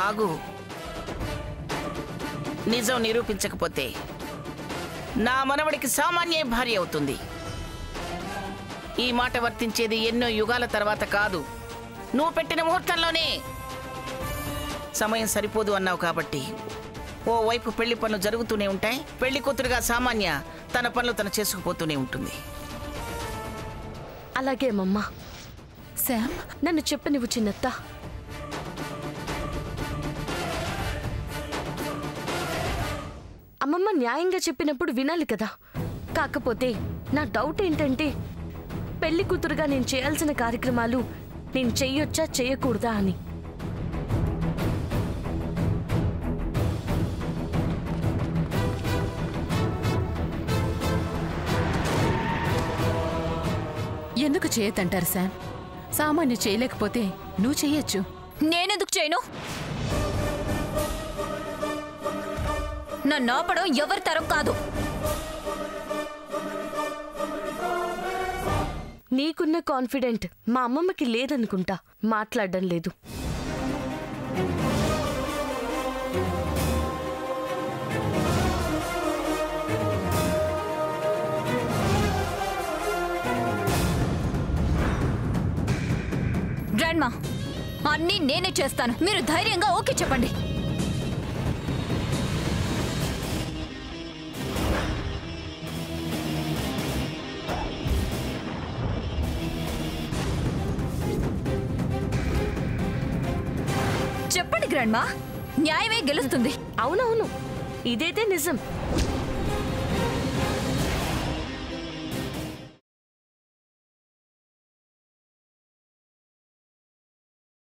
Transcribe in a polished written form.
ఆగు. నిజం నిరూపించకపోతే నా మనవడికి సామాన్య భార్య అవుతుంది. ఈ మాట వర్తించేది ఎన్నో యుగాల తర్వాత కాదు, నువ్వు పెట్టిన ముహూర్తంలోనే. సమయం సరిపోదు అన్నావు కాబట్టి ఓ వైపు పెళ్లి పనులు జరుగుతూనే ఉంటాయి, పెళ్లి కూతురుగా సామాన్య తన పనులు తను చేసుకుపోతూనే ఉంటుంది. అలాగే మమ్మా. శామ్, నన్ను చెప్పనివ్వు చిన్నత్త. అమ్మమ్మ న్యాయంగా చెప్పినప్పుడు వినాలి కదా. కాకపోతే నా డౌట్ ఏంటంటే పెళ్లి కూతురుగా నేను చేయాల్సిన కార్యక్రమాలు నేను చెయ్యొచ్చా చేయకూడదా అని. ఎందుకు చేయొద్దంటారు శామ్? సామాన్య చేయలేకపోతే నువ్వు చెయ్యొచ్చు. నేనెందుకు చేయను? నన్ను ఆపడం ఎవరి తరం కాదు. నీకున్న కాన్ఫిడెంట్ మా అమ్మమ్మకి లేదనుకుంటా, మాట్లాడడం లేదు. గ్రాండ్మా, అన్నీ నేనే చేస్తాను, మీరు ధైర్యంగా ఓకే చెప్పండి. చెప్పండి గ్రాండ్మా, న్యాయమే గెలుస్తుంది. అవునవును, ఇదైతే నిజం.